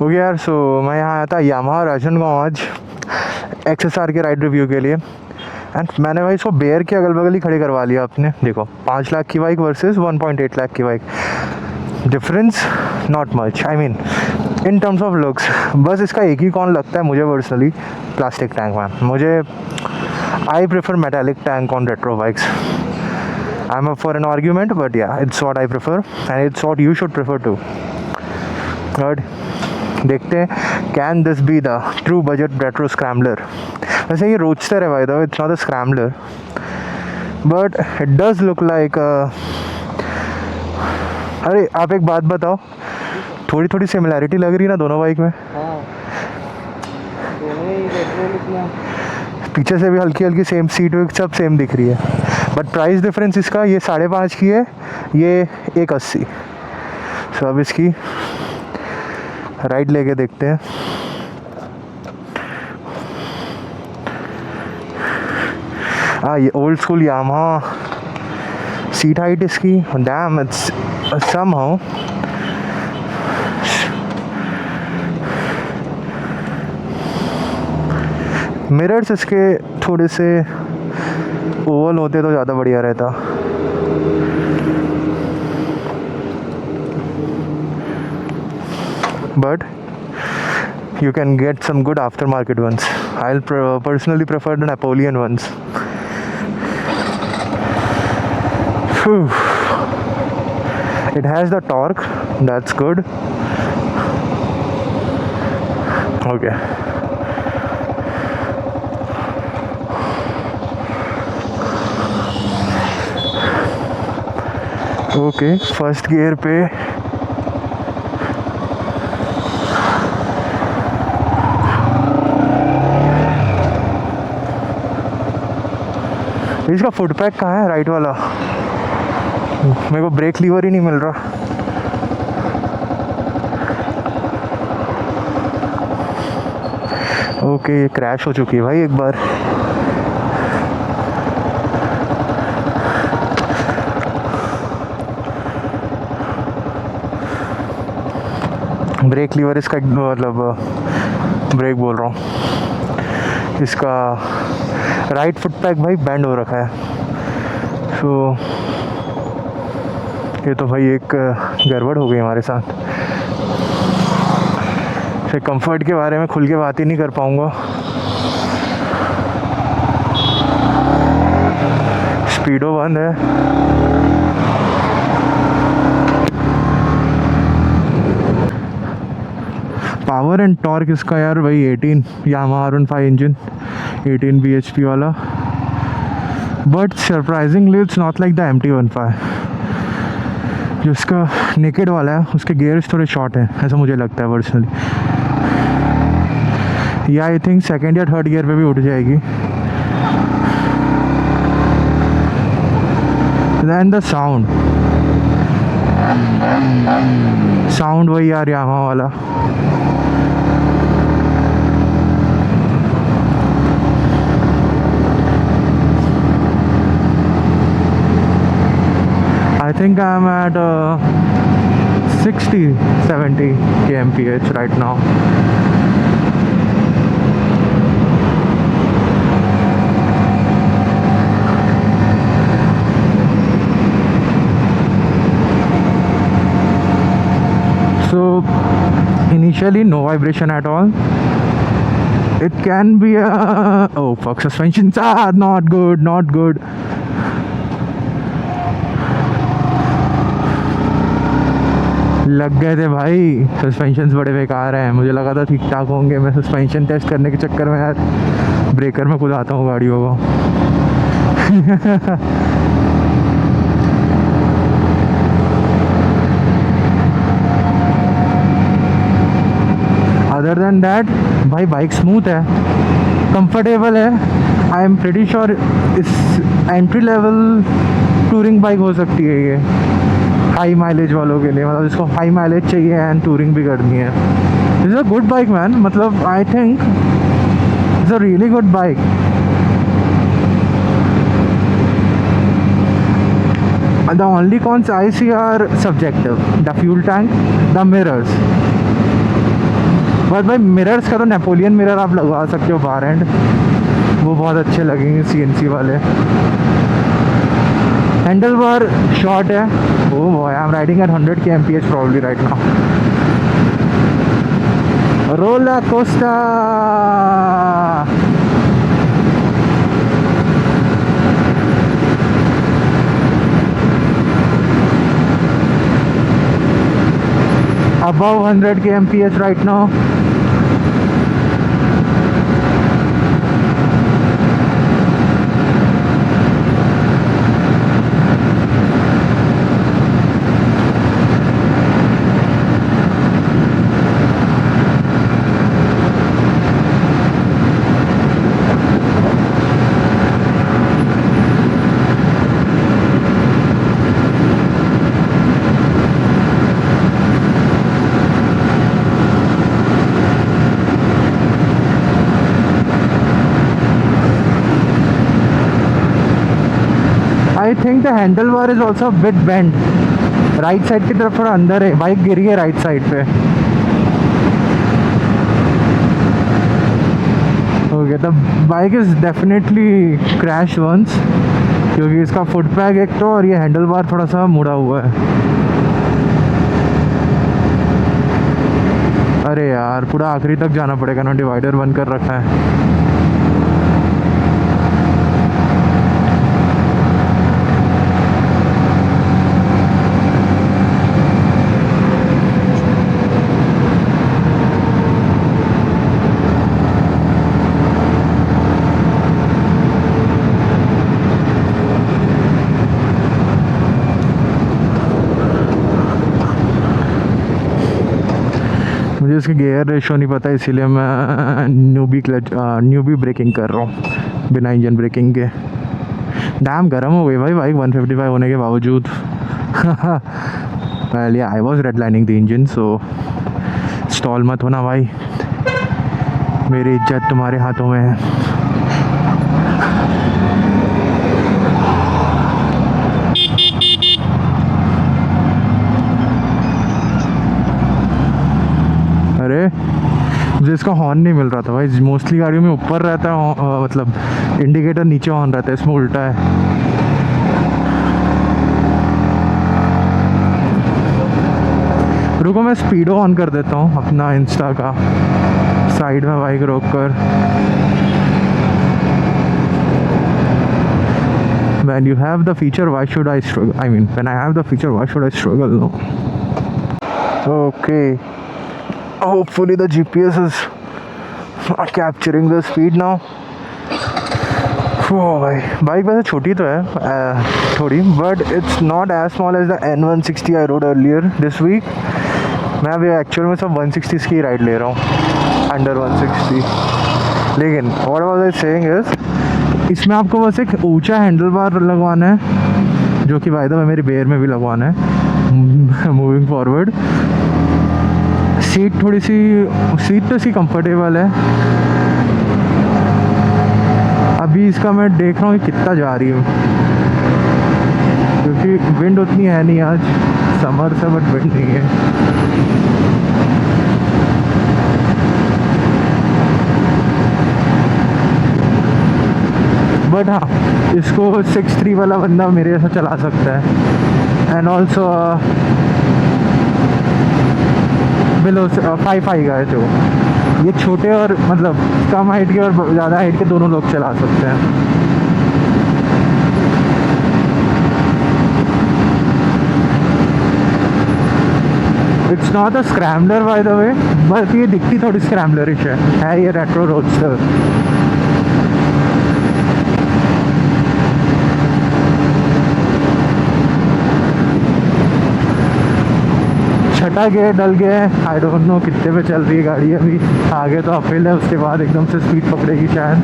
Okay यार, सो मैं यहाँ आया था यामाहा राजनांदगांव आज XSR के राइड रिव्यू के लिए। एंड मैंने भाई इसको बेयर के अगल बगल ही खड़े करवा लिया आपने। देखो 5 लाख की बाइक वर्सेस 1.8 लाख की bike, difference not much, I mean in terms of looks. बस इसका एक ही कौन लगता है मुझे पर्सनली, प्लास्टिक टैंक में। मुझे I prefer metallic tank on retro bikes. I am up for an argument, but या it's what I prefer and it's what you should prefer too. Third, देखते हैं can this be the true budget retro scrambler. वैसे ये roadster है भाई, though it's not a scrambler, but it does look like. अरे आप एक बात बताओ, थोड़ी थोड़ी सिमिलैरिटी लग रही है ना दोनों बाइक में? हाँ, दोनों ही रेट्रो लुक में। पीछे से भी हल्की हल्की सेम सीट वीट सब सेम दिख रही है, बट प्राइस डिफरेंस इसका ये 5.5 की है, ये 1.80। सो अब इसकी राइड लेके देखते हैं। हाँ, ये old school Yamaha seat height इसकी, डैम इट्स समहाउ। मिरर्स इसके थोड़े से ओवल होते तो ज़्यादा बढ़िया रहता। But you can get some good aftermarket ones. I'll personally prefer the Napoleon ones. Phew. It has the torque, that's good. Okay. Okay, first gear पे इसका फुट पैक कहाँ है राइट वाला? मेरे को ब्रेक लीवर ही नहीं मिल रहा। ओके, ये क्रैश हो चुकी है भाई एक बार। ब्रेक लीवर इसका मतलब ब्रेक बोल रहा हूँ, इसका राइट फुट पैक भाई बैंड हो रखा है। सो ये तो भाई एक गड़बड़ हो गई हमारे साथ। फिर कंफर्ट के बारे में खुल के बात ही नहीं कर पाऊँगा। स्पीडो बंद है। पावर एंड टॉर्क इसका यार भाई 18, यामाहा R15 इंजन 18 bhp वाला, but surprisingly it's not like the MT15। जो इसका नेकेड वाला है उसके गियर्स थोड़े शॉर्ट हैं, ऐसा मुझे लगता है पर्सनली। या आई थिंक सेकेंड या थर्ड गियर पे भी उठ जाएगी। देन द साउंड वही यार यामाहा वाला। I think I'm at 60-70 kmph right now. So initially no vibration at all. It can be a oh fuck, suspensions are not good. लग गए थे भाई, सस्पेंशंस बड़े बेकार हैं। मुझे लगा था ठीक ठाक होंगे। मैं सस्पेंशन टेस्ट करने के चक्कर में यार ब्रेकर में कुदाता हूँ गाड़ियों को। अदर देन दैट भाई बाइक स्मूथ है, कंफर्टेबल है। आई एम प्रीटी श्योर इस एंट्री लेवल टूरिंग बाइक हो सकती है ये, हाई माइलेज वालों के लिए। मतलब इसको हाई माइलेज चाहिए एंड टूरिंग भी करनी है। This is a good bike man, मतलब I think it's a really good bike. The only cons I see are subjective. The fuel tank, the mirrors. बस भाई मिरर्स का तो नेपोलियन मिरर आप लगवा सकते हो बार एंड, वो बहुत अच्छे लगेंगे CNC वाले। हैंडल बार शॉर्ट है। Oh boy, I am riding eight 100 kmph probably right now. Roller coaster. above 100 kmph right now. I think the handlebar is also a bit bent. Right side की तरफ थोड़ा अंदर है, bike गिरी है right side पे। Okay, the bike is definitely crash once, क्योंकि इसका फुट पैक एक तो, और ये हैंडल बार थोड़ा सा मुड़ा हुआ है। अरे यार, पूरा आखिरी तक जाना पड़ेगा ना, डिवाइडर बंद कर रखा है। मुझे इसके गियर रेशो नहीं पता, इसीलिए मैं न्यूबी ब्रेकिंग कर रहा हूँ बिना इंजन ब्रेकिंग के। डैम गर्म हो गई भाई बाइक 155 होने के बावजूद। पहले I was red lining the engine, so stall मत होना भाई, मेरी इज्जत तुम्हारे हाथों में है। अरे मुझे इसका हॉर्न नहीं मिल रहा था भाई, मोस्टली गाड़ियों में ऊपर रहता है, मतलब इंडिकेटर नीचे ऑन रहता है, इसमें उल्टा है। रुको मैं स्पीडो ऑन कर देता हूँ अपना इंस्टा का, साइड में बाइक रोक कर। When you have the feature, why should I struggle? I mean, when I have the feature, why should I struggle? No. Okay. Hopefully the GPS is capturing the speed now. Oh भाई, bike वैसे छोटी तो है थोड़ी, but it's not as small as the N160 I rode earlier this week. मैं अभी actual में सब 160 की राइड ले रहा हूँ, अंडर 160। लेकिन what was I saying is, इसमें आपको बस एक ऊंचा हैंडल बार लगवाना है, जो कि बाय द वे मेरी बेयर में भी लगवाना है मूविंग फॉरवर्ड। सीट थोड़ी सी, सीट तो सी कंफर्टेबल है। अभी इसका मैं देख रहा हूँ कितना जा रही हूँ, क्योंकि विंड उतनी है नहीं आज, समर से बट विंड नहीं है। बट हाँ, इसको 6.3 वाला बंदा मेरे जैसा चला सकता है। एंड ऑल्सो बिलो 5.5 का है, जो ये छोटे और मतलब कम हाइट के और ज़्यादा हाइट के दोनों लोग चला सकते हैं। It's not a scrambler by the way, but ये दिखती थोड़ी स्क्रैम्बलरिश है ये रेट्रो रोडस्टर। छठा गियर डल गया है, आई डोंट नो कितने पे चल रही है गाड़ी अभी। आगे तो अपहिल है, उसके बाद एकदम से स्पीड पकड़ेगी शायद,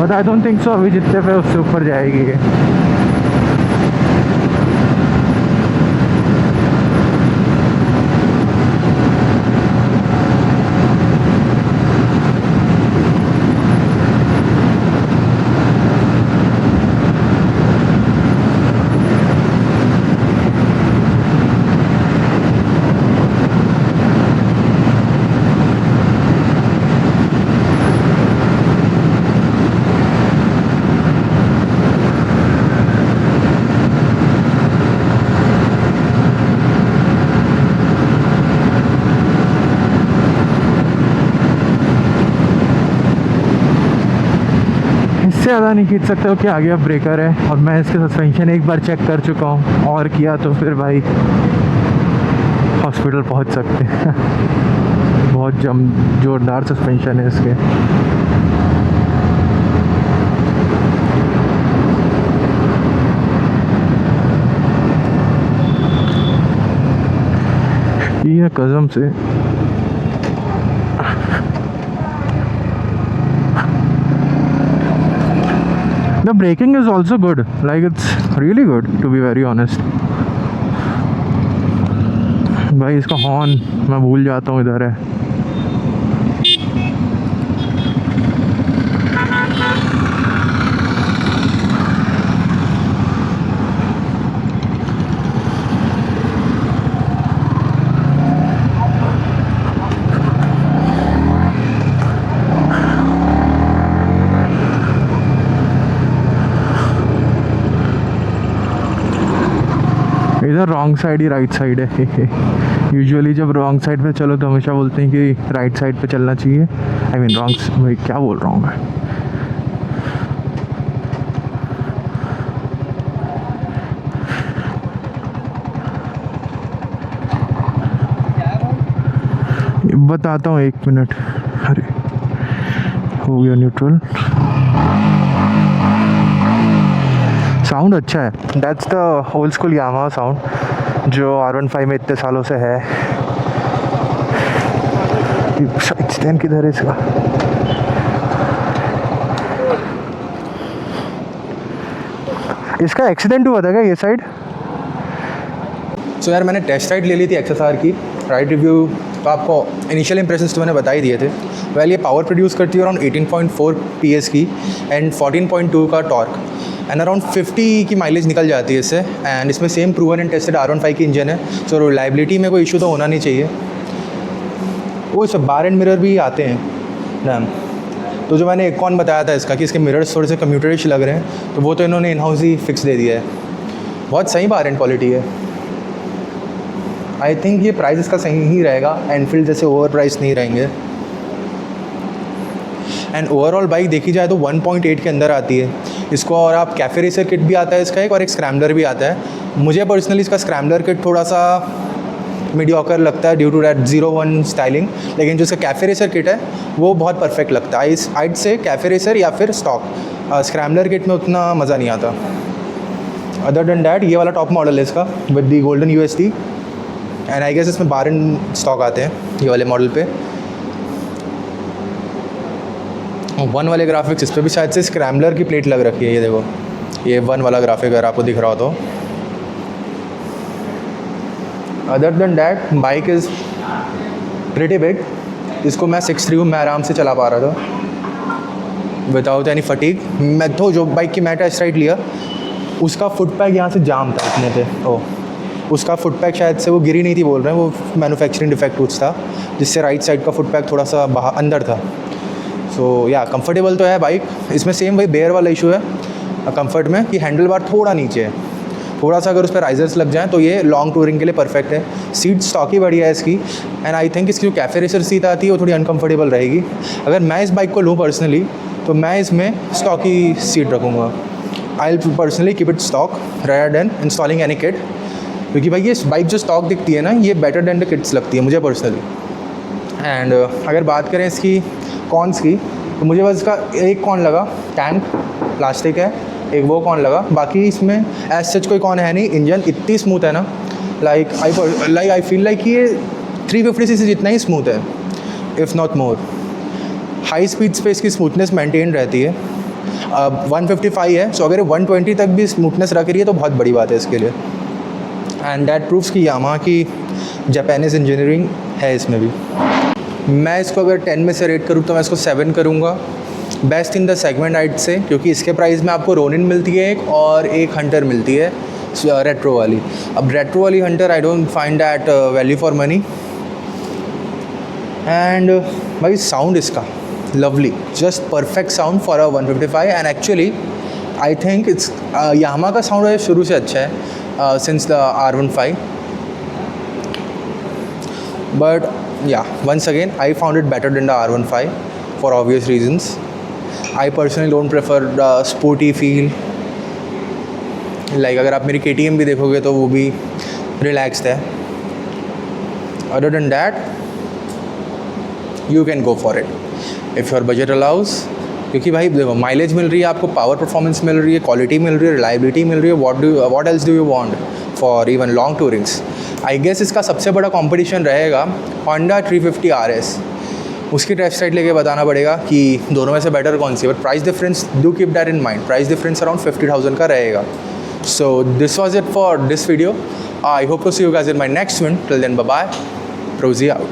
but I don't think so अभी जितने पे उससे ऊपर जाएगी ये। ज़्यादा नहीं खींच सकते हो कि आगे अब ब्रेकर है। और मैं इसके सस्पेंशन एक बार चेक कर चुका हूँ, और किया तो फिर भाई हॉस्पिटल पहुँच सकते हैं। बहुत जोरदार सस्पेंशन है इसके। ये कसम से the braking is also good, like it's really good to be very honest। भाई इसका हॉर्न मैं भूल जाता हूँ इधर है। इधर रॉन्ग साइड ही राइट साइड है। यूजुअली जब रॉन्ग साइड पे चलो तो हमेशा बोलते हैं कि राइट साइड पे चलना चाहिए। आई मीन रॉन्ग, भाई क्या बोल रहा हूँ मैं। बताता हूँ 1 मिनट। अरे हो गया न्यूट्रल। साउंड अच्छा है। That's the old school Yamaha sound जो R15 में इतने सालों से है। एक्सीडेंट किधर है इसका? इसका एक्सीडेंट हुआ था क्या ये साइड? सो यार मैंने टेस्ट राइड ले ली थी XSR की। राइड रिव्यू तो आपको इनिशियल इंप्रेशंस तो मैंने बता ही दिए थे। वेल ये पावर प्रोड्यूस करती है अराउंड 18.4 PS की एंड 14.2 का टॉर्क एंड अराउंड 50 की माइलेज निकल जाती है इससे। एंड इसमें same proven and tested R15 की इंजन है, सो रिलायबिलिटी में कोई इशू तो होना नहीं चाहिए। वो सब बार एंड मिरर भी आते हैं मैम। तो जो मैंने एक कॉन बताया था इसका कि इसके मिरर्स थोड़े से कम्प्यूटरिश लग रहे हैं, तो वो तो इन्होंने इन हाउस ही फिक्स दे दिया है। बहुत सही बार एंड क्वालिटी है। आई थिंक ये प्राइस इसका सही ही रहेगा, एनफील्ड जैसे ओवर प्राइस नहीं रहेंगे। एंड ओवरऑल बाइक देखी जाए तो 1.8 के अंदर आती है इसको। और आप कैफे रेसर किट भी आता है इसका एक, और एक स्क्रैम्बलर भी आता है। मुझे पर्सनली इसका स्क्रैम्बलर किट थोड़ा सा मीडियोकर लगता है ड्यू टू दैट 01 स्टाइलिंग, लेकिन जो इसका कैफे रेसर किट है वो बहुत परफेक्ट लगता है। इस हाइट से कैफे रेसर या फिर स्टॉक स्क्रैम्बलर किट में उतना मज़ा नहीं आता। अदर देन डैट ये वाला टॉप मॉडल है इसका with the golden USD and I guess इसमें बार एंड स्टॉक आते हैं ये वाले मॉडल पे। 1 वाले ग्राफिक्स इस पर भी शायद से स्क्रैम्बलर की प्लेट लग रखी है। ये देखो ये 1 वाला ग्राफिक अगर आपको दिख रहा हो तो। Other than that bike is pretty big. इसको मैं 6'3" में आराम से चला पा रहा था विदाउट एनी फटीग। मैं तो जो बाइक की मैं टेस्ट राइड लिया उसका फुट पैक यहाँ से जाम था इतने पे। उसका फुट पैक शायद से वो गिरी नहीं थी बोल रहे हैं, वो मैन्युफैक्चरिंग डिफेक्ट कुछ था जिससे राइट साइड का फुट पैक थोड़ा सा बाहर अंदर था। सो या कंफर्टेबल तो है बाइक। इसमें सेम वही बेयर वाला इशू है कंफर्ट में कि हैंडल बार थोड़ा नीचे है। थोड़ा सा अगर उस पर राइजर्स लग जाएँ तो ये लॉन्ग टूरिंग के लिए परफेक्ट है। सीट स्टॉक ही बढ़िया है इसकी एंड आई थिंक इसकी जो कैफे रेसर सीट आती है वो थोड़ी अनकम्फर्टेबल रहेगी। अगर मैं इस बाइक को लूँ पर्सनली तो मैं इसमें स्टॉक ही सीट रखूँगा। I will personally keep it stock rather than installing any kit, क्योंकि भाई ये बाइक जो स्टॉक दिखती है ना ये बेटर देन द किट्स लगती है मुझे पर्सनली। एंड अगर बात करें इसकी कॉन्स की तो मुझे बस इसका एक कॉन लगा, टैंक प्लास्टिक है, एक वो कॉन लगा। बाकी इसमें एज सच कोई कॉन है नहीं। इंजन इतनी स्मूथ है ना, लाइक आई फील लाइक ये 350cc जितना ही स्मूथ है if not more. High speeds पे इसकी स्मूथनेस मेंटेन रहती है। 155 है, सो अगर 120 तक भी स्मूथनेस रख रही है तो बहुत बड़ी बात है इसके लिए। एंड दैट प्रूव्स कि यामाहा की जापानीज़ इंजीनियरिंग है इसमें भी। मैं इसको अगर 10 में से रेट करूँ तो मैं इसको 7 करूँगा। Best in the segment height से, क्योंकि इसके प्राइस में आपको रोनिन मिलती है एक और एक हंटर मिलती है रेट्रो वाली। अब रेट्रो वाली Hunter I don't find that value for money. And भाई साउंड इसका lovely, just perfect sound for a 155। And actually I think it's Yamaha का साउंड शुरू से अच्छा है since the R15, but yeah, once again I found it better than the R15 for obvious reasons. I personally don't prefer sporty feel. Like अगर आप मेरी KTM भी देखोगे तो वो भी रिलैक्स्ड है। Other than that you can go for it if your budget allows. क्योंकि भाई देखो माइलेज मिल रही है आपको, पावर परफॉर्मेंस मिल रही है, क्वालिटी मिल रही है, रिलायबिलिटी मिल रही है। What else do you want for even long tourings. I guess इसका सबसे बड़ा कंपटीशन रहेगा Honda 350 RS। उसकी टेस्ट राइड लेके बताना पड़ेगा कि दोनों में से बेटर कौन सी है। But price difference do keep that in mind, price difference around 50,000 का रहेगा। So this was it for this video. I hope to see you guys in my next one. Till then bye bye, प्रोजी out.